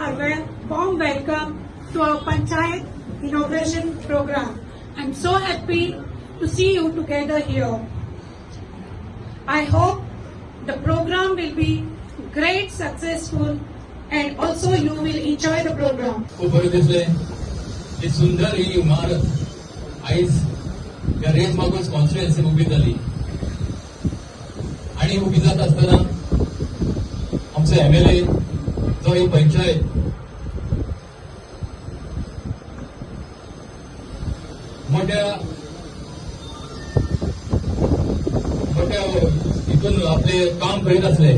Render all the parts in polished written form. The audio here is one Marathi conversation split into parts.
warm welcome to our Panchayat inauguration program. I'm so happy to see you together here. I hope the program will be great, successful, and also you will enjoy the program. ही सुंदर ही इमारत आयज ह्या रेज मार्गोस कॉन्स्टिट्युएन्सी उभी जाली आणि उभी जात असताना आमचो MLA जो ही पंचायत मोठ्या हितून आपले काम करीत असले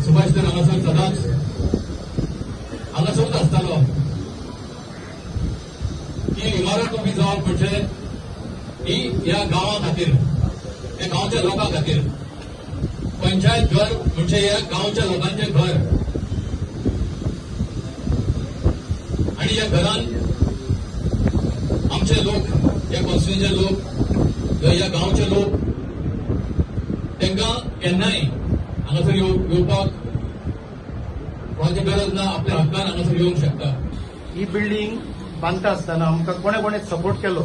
सुभाष तर हांगासर सदांच हांगासरूच आसतालो ही इमारत उभी जावप म्हणजे ही ह्या गांवा खातीर ह्या गांवच्या लोकां खातीर पंचायत घर म्हणजे ह्या गांवच्या लोकांचे घर आणि ह्या घरान आमचे लोक ह्या कॉन्स्टिट्युएन्सीचे लोक ह्या गांवचे लोक तांकां केन्नाय हांगासर येवपाक कोणाची गरज ना आपल्या हक्कान हांगासर येवंक शकता. ही बिल्डिंग बांदता आसतना आमकां कोणे कोणे सपोर्ट केलो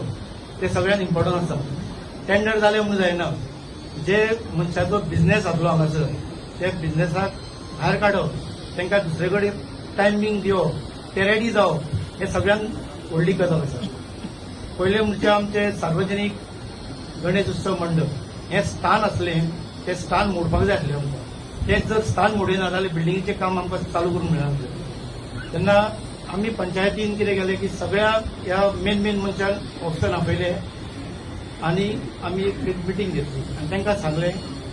ते सगळ्यात इम्पॉर्टंट आसा. टेंडर जाले म्हणून जायना. जे मनशाचो बिझनेस आसलो हांगासर ते बिझनेसाक भायर काडप तांकां दुसरे कडेन टायमींग दिवप ते रेडी जावप हे सगळ्यांत व्हडली गजाल आसा. पयले म्हणजे आमचे सार्वजनीक गणेश उत्सव मंडप हे स्थान आसलें ते स्थान मोडपाक जाय आसलें आमकां. ते जर स्थान मोडिना जाल्यार बिल्डिंगेचें काम आमकां चालू करूंक मेळनासलें. तेन्ना आमी पंचायतीन कितें केलें की सगळ्या ह्या मेन मनशांक ऑप्शन आपयले आनी आमी एक मिटींग घेतली आनी तांकां सांगलें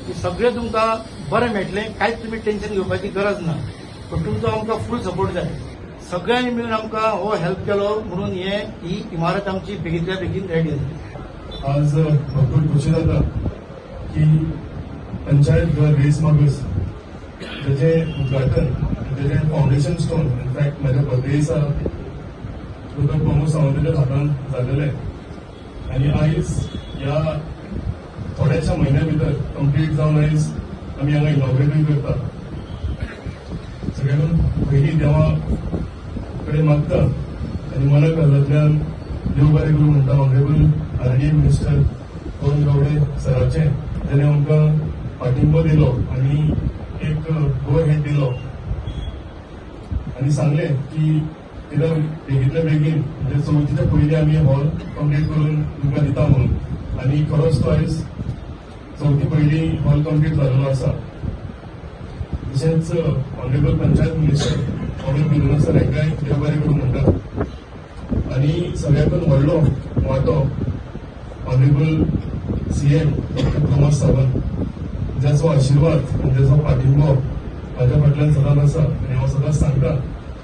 की सगळें तुमकां बरें मेळटलें, कांयच तुमी टेन्शन घेवपाची गरज ना, पूण तुमचो आमकां फूल सपोर्ट जाय. सगळ्यांनी मेळून आमकां हो हेल्प केलो म्हणून ही इमारत आमची बेगींतल्या बेगीन रेडी जाली. आज भरपूर खुशी जाता की पंचायत घर रेस मागस त्याचे उद्घाटन त्याचे फाउंडेशन स्टोन इनफॅक्ट माझ्या बर्थडे दिसा डॉक्टर प्रमोद सावंताच्या हातान जालेले आणि आयज ह्या थोड्याशा म्हयन्या भितर कंप्लीट जावन आयज आमी हांगा इनॉग्रेटूय करता. सगळ्यांत पयलीं देवा कडेन मागता आनी मना काळजांतल्यान देव बरें करूं म्हणटा ऑनरेबल RD मिनिस्टर पवन गावडे सराचे ताणें आमकां पाठिंबो दिलो आनी एक गो हेड दिलो आनी सांगलें की कितें बेगींतल्या बेगीन म्हणजे चवथीच्या पयलीं आमी हॉल कंप्लीट करून तुमकां दिता म्हणून आनी खरोच तो आयज चवथी पयलीं हॉल कंप्लीट जाल्लो आसा. तशेंच ऑनरेबल पंचायत मिनिस्टर पवन बिरुना सर हांकांय देव बरें करूं म्हणटा आनी सगळ्यांकून व्हडलो वांटो honourable CM doctor Pramod Sawant ज्याचो आशिर्वाद ज्याचो पाठिंबो म्हाज्या फाटल्यान सदांच आसा आनी हांव सदांच सांगता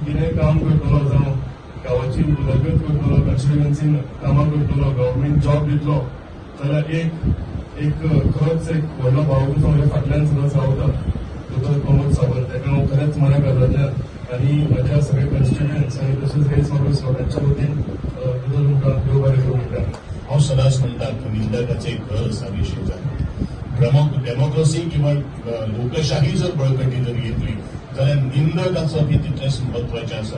कितेंय काम करतलो जावं गांवाची उदरगत करतलो कॉन्स्टिट्युएन्सीन कामां करतलो गव्हर्मेंट जॉब दितलो जाल्यार एक खरोच एक व्हडलो भावूच म्हज्या फाटल्यान सदांच रावता डॉक्टर प्रमोद सावंत. ताका हांव खरेंच मना काळजांतल्यान आनी म्हाज्या सगळे कॉन्स्टिट्युएन्ट्स आनी तशेंच रेस मागोस लोकांच्या वतीन तुमकां देव बरें करूं म्हणटा. हांव सदांच म्हणटा की निंदकाचे घर असा विशय जाता. डेमोक्रेसी किंवा लोकशाही जर बळकटी जर घेतली जाल्यार निंदकाचो बी तितलेंच म्हत्वाचें आसा.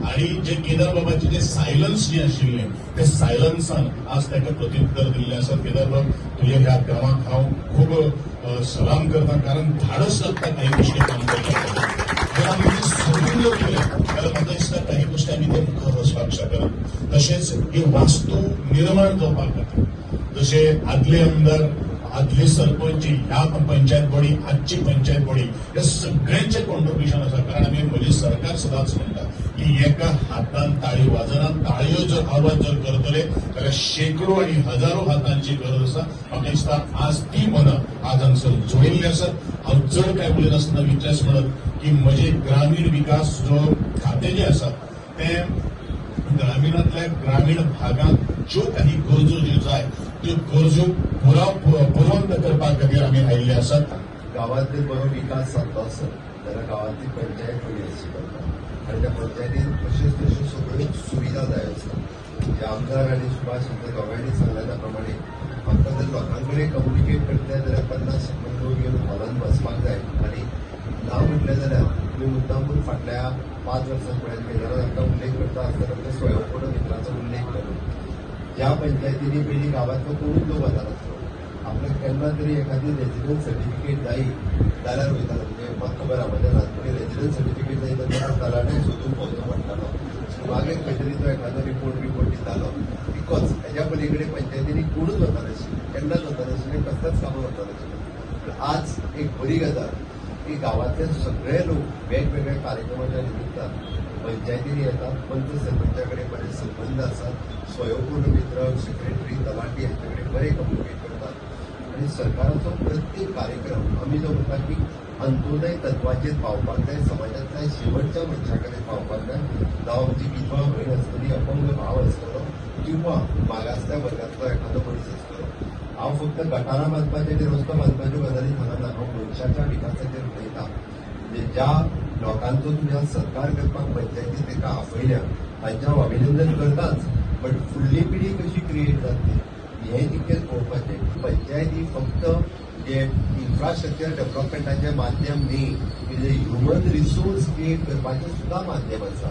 आणि जे केदार बाबाचे जे सायलन्स जे आशिल्लें ते सायलन्सान आज ताका प्रत्युत्तर दिल्लें आसा. केदार बाब तुज्या ह्या गांवाक हांव खूब सलाम करता कारण धाडस लागता काही गोष्टी काम करता. जर आमी सोडून जर केलें जाल्यार म्हाका दिसता काही गोष्टी आमी ते मुखार वचपाक शकना. तशेंच ही वास्तू निर्माण जावपा खातीर जशे आदले आमदार आदले सरपंच ह्या पंचायत बॉडी आजची पंचायत बॉडी या सगळ्यांचे कॉन्ट्रिब्युशन आसा. कारण आमी म्हजे सरकार सदांच म्हणटा की एका हातान ताळी वाजना ताळयो जर आवाज जर करतले जाल्यार शेकडो आणि हजारो हातांची गरज आसा. म्हाका दिसता आज ती मनां आज हांगसर जोडिल्ली आसात. हांव चड काय उलयनासतना वितलेस म्हणत की म्हजे ग्रामीण विकास जो खातें जे आसा ते ग्रामीणातल्या ग्रामीण भागात ज्यो काही गरजो ज्यो जाय त्यो गरजो पुरवंत करपा खातीर आमी आयिल्ले आसात. गावातले बरो विकास जातलो आसत जाल्यार गावातली पंचायत बरी आसची पडटा आनी त्या पंचायतीन तश्योच तश्यो सगळ्यो सुविधा जाय आसतात. जे आमदार आनी सुभाष चंद्र गावड्यांनी सांगल्या त्या प्रमाणे आमकां जर लोकां कडेन कम्युनिकेट करता जाल्यार 50 लोक येवन हॉलान बसपाक जाय आनी ना म्हटलें जाल्यार तुमी मुद्दामून फाटल्या 5 वर्सां पळयत गेल्यार तांकां उल्लेख करता आसतना ते स्वयंपूर्ण मित्राचो उल्लेख केलो. ज्या पंचायतींनी पयलीं गांवांतलो कोणूच लोक वतानासलो, आपल्याक केन्ना तरी एखादी रेजिडन्स सर्टिफिकेट जायी जाल्यार वयतालो. म्हणजे म्हाका खबर आहा म्हज्या ल्हानपणी रेजिडन्स सर्टिफिकेट जाय जाल्यार तलाट्याक सोदून पळोवचो पडटालो. मागीर खंय तरी तो एखादो रिपोर्ट दितालो. बिकॉज हेज्या पलीकडे पंचायतींनी कोणूच वतानाशिल्ले, केन्नाच वतानाशिल्ले, कसल्याच कामां वतानाशिल्ले. पण आज एक बरी गजाल की गांवांतले सगळे लोक वेगवेगळ्या कार्यक्रमाच्या निमित्तान पंचायतींनी येतात. पंच सरपंचा कडेन बरे संबंध आसात. स्वयंपूर्ण मित्र, सेक्रेटरी, तलाटी हांचे कडेन बरे कम्युनिकेट करतात आणि सरकाराचो प्रत्येक कार्यक्रम आमी जो म्हणटा की अंत्योदय तत्वाचेर पावपाक जाय, समाजांतल्या शेवटच्या मनशा कडेन पावपाक जाय. जावं आमची विधवा भयण आसतली, अपंग भाव आसतलो किंवा मागासल्या वर्गांतलो एखादो मनीस आसतलो. हांव फक्त गटारां बांदपाचे आनी रस्तो बांदपाच्यो गजाली सांगना, हांव मनशाच्या विकासाचेर उलयतां. म्हणजे ज्या लोकांचो तुमी आज सत्कार करपाक पंचायती ताका आपयल्या तांचें हांव अभिनंदन करताच. बट फुडली पिढी कशी क्रिएट जातली हें तितकेंच पळोवपाचें. पंचायती फक्त जे इन्फ्रास्ट्रक्चर डेव्हलपमेंटाचें माध्यम न्ही, ह्युमन रिसोर्स क्रिएट करपाचें सुद्दां माध्यम आसा.